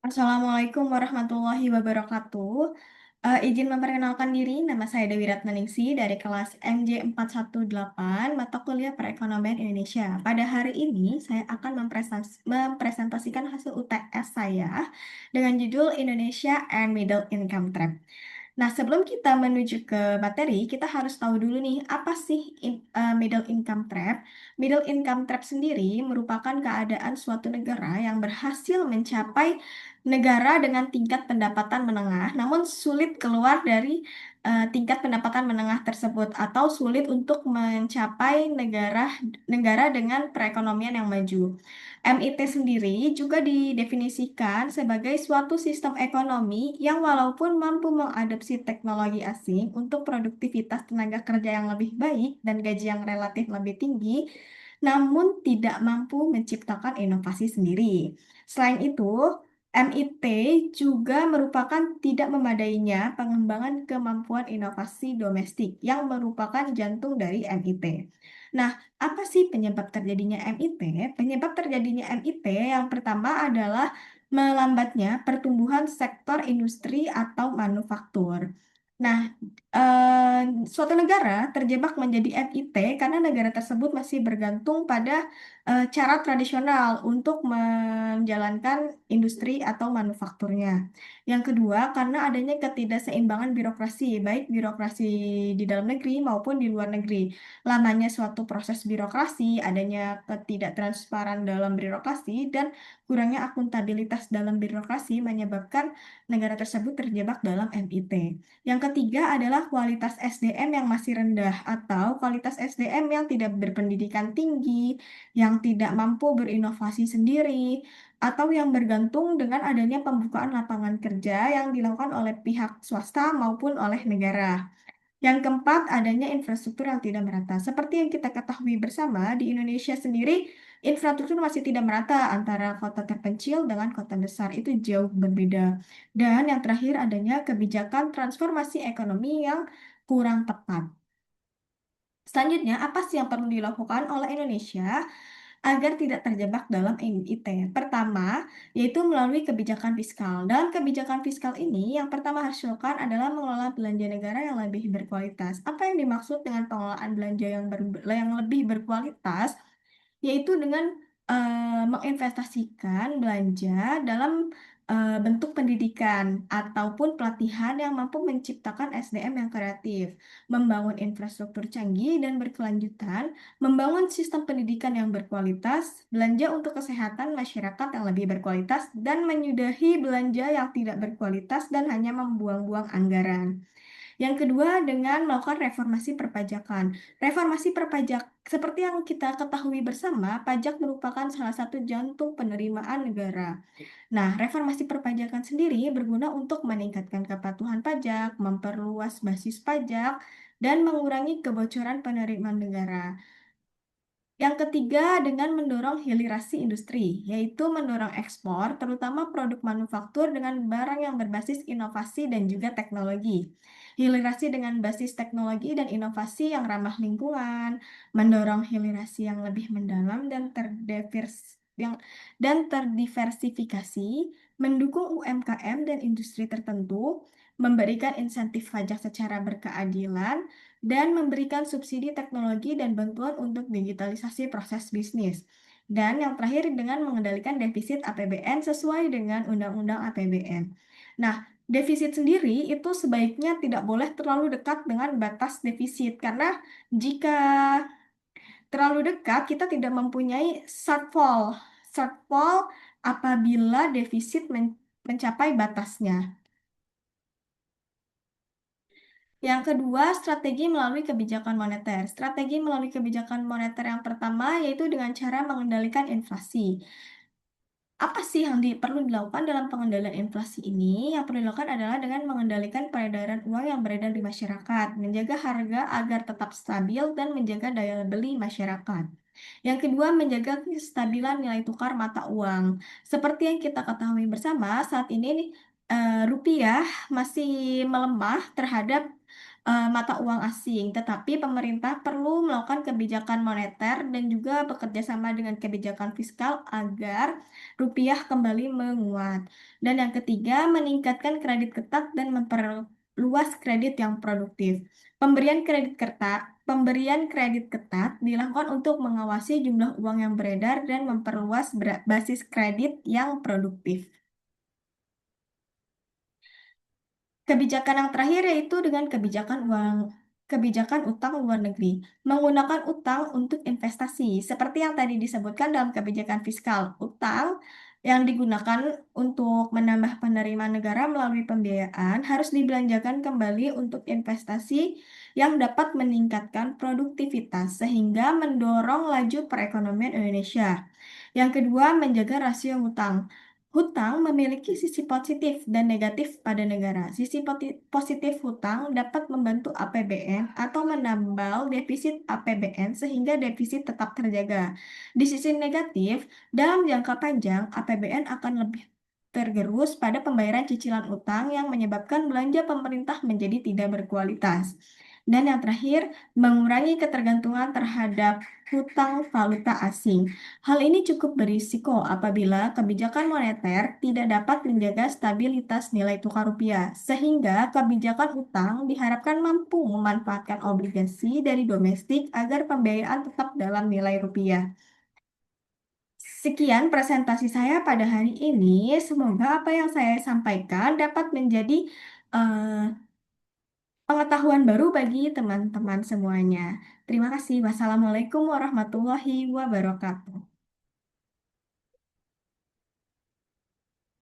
Assalamualaikum warahmatullahi wabarakatuh. Izin memperkenalkan diri, nama saya Dewi Ratnaningsi dari kelas MJ 418, mata kuliah Perekonomian Indonesia. Pada hari ini, saya akan mempresentasikan hasil UTS saya dengan judul Indonesia and Middle Income Trap. Nah, sebelum kita menuju ke materi, kita harus tahu dulu nih, apa sih middle income trap? Middle income trap sendiri merupakan keadaan suatu negara yang berhasil mencapai negara dengan tingkat pendapatan menengah, namun sulit keluar dari tingkat pendapatan menengah tersebut atau sulit untuk mencapai negara dengan perekonomian yang maju. MIT sendiri juga didefinisikan sebagai suatu sistem ekonomi yang walaupun mampu mengadopsi teknologi asing untuk produktivitas tenaga kerja yang lebih baik dan gaji yang relatif lebih tinggi, namun tidak mampu menciptakan inovasi sendiri. Selain itu, MIT juga merupakan tidak memadainya pengembangan kemampuan inovasi domestik yang merupakan jantung dari MIT. Nah, apa sih penyebab terjadinya MIT? Penyebab terjadinya MIT yang pertama adalah melambatnya pertumbuhan sektor industri atau manufaktur. Nah, eh, suatu negara terjebak menjadi MIT karena negara tersebut masih bergantung pada cara tradisional untuk menjalankan industri atau manufakturnya. Yang kedua, karena adanya ketidakseimbangan birokrasi, baik birokrasi di dalam negeri maupun di luar negeri. Lamanya suatu proses birokrasi, adanya ketidaktransparan dalam birokrasi, dan kurangnya akuntabilitas dalam birokrasi menyebabkan negara tersebut terjebak dalam MIT. Yang ketiga adalah kualitas SDM yang masih rendah atau kualitas SDM yang tidak berpendidikan tinggi, yang tidak mampu berinovasi sendiri, atau yang bergantung dengan adanya pembukaan lapangan kerja yang dilakukan oleh pihak swasta maupun oleh negara. Yang keempat, adanya infrastruktur yang tidak merata. Seperti yang kita ketahui bersama, di Indonesia sendiri, infrastruktur masih tidak merata antara kota terpencil dengan kota besar. Itu jauh berbeda. Dan yang terakhir, adanya kebijakan transformasi ekonomi yang kurang tepat. Selanjutnya, apa sih yang perlu dilakukan oleh Indonesia agar tidak terjebak dalam MIT? Pertama, yaitu melalui kebijakan fiskal. Dalam kebijakan fiskal ini, yang pertama harus dilakukan adalah mengelola belanja negara yang lebih berkualitas. Apa yang dimaksud dengan pengelolaan belanja yang lebih berkualitas? Yaitu dengan menginvestasikan belanja dalam bentuk pendidikan ataupun pelatihan yang mampu menciptakan SDM yang kreatif, membangun infrastruktur canggih dan berkelanjutan, membangun sistem pendidikan yang berkualitas, belanja untuk kesehatan masyarakat yang lebih berkualitas, dan menyudahi belanja yang tidak berkualitas dan hanya membuang-buang anggaran. Yang kedua, dengan melakukan reformasi perpajakan. Reformasi perpajak, seperti yang kita ketahui bersama, pajak merupakan salah satu jantung penerimaan negara. Nah, reformasi perpajakan sendiri berguna untuk meningkatkan kepatuhan pajak, memperluas basis pajak, dan mengurangi kebocoran penerimaan negara. Yang ketiga, dengan mendorong hilirisasi industri, yaitu mendorong ekspor, terutama produk manufaktur dengan barang yang berbasis inovasi dan juga teknologi. Hilirisasi dengan basis teknologi dan inovasi yang ramah lingkungan, mendorong hilirisasi yang lebih mendalam dan terdiversifikasi, mendukung UMKM dan industri tertentu, memberikan insentif pajak secara berkeadilan, dan memberikan subsidi teknologi dan bantuan untuk digitalisasi proses bisnis. Dan yang terakhir dengan mengendalikan defisit APBN sesuai dengan Undang-Undang APBN. Nah, defisit sendiri itu sebaiknya tidak boleh terlalu dekat dengan batas defisit karena jika terlalu dekat kita tidak mempunyai shortfall. Shortfall apabila defisit mencapai batasnya. Yang kedua, strategi melalui kebijakan moneter. Strategi melalui kebijakan moneter yang pertama yaitu dengan cara mengendalikan inflasi. Apa sih yang perlu dilakukan dalam pengendalian inflasi ini? Yang perlu dilakukan adalah dengan mengendalikan peredaran uang yang beredar di masyarakat, menjaga harga agar tetap stabil, dan menjaga daya beli masyarakat. Yang kedua, menjaga kestabilan nilai tukar mata uang. Seperti yang kita ketahui bersama, saat ini rupiah masih melemah terhadap mata uang asing, tetapi pemerintah perlu melakukan kebijakan moneter dan juga bekerja sama dengan kebijakan fiskal agar rupiah kembali menguat. Dan yang ketiga, meningkatkan kredit ketat dan memperluas kredit yang produktif. Pemberian kredit ketat dilakukan untuk mengawasi jumlah uang yang beredar dan memperluas basis kredit yang produktif. Kebijakan yang terakhir yaitu dengan kebijakan utang luar negeri. Menggunakan utang untuk investasi. Seperti yang tadi disebutkan dalam kebijakan fiskal, utang yang digunakan untuk menambah penerimaan negara melalui pembiayaan harus dibelanjakan kembali untuk investasi yang dapat meningkatkan produktivitas sehingga mendorong laju perekonomian Indonesia. Yang kedua, menjaga rasio hutang. Hutang memiliki sisi positif dan negatif pada negara. Sisi positif hutang dapat membantu APBN atau menambal defisit APBN sehingga defisit tetap terjaga. Di sisi negatif, dalam jangka panjang APBN akan lebih tergerus pada pembayaran cicilan utang yang menyebabkan belanja pemerintah menjadi tidak berkualitas. Dan yang terakhir, mengurangi ketergantungan terhadap hutang valuta asing. Hal ini cukup berisiko apabila kebijakan moneter tidak dapat menjaga stabilitas nilai tukar rupiah, sehingga kebijakan utang diharapkan mampu memanfaatkan obligasi dari domestik agar pembiayaan tetap dalam nilai rupiah. Sekian presentasi saya pada hari ini. Semoga apa yang saya sampaikan dapat menjadi eh, pengetahuan baru bagi teman-teman semuanya. Terima kasih. Wassalamualaikum warahmatullahi wabarakatuh.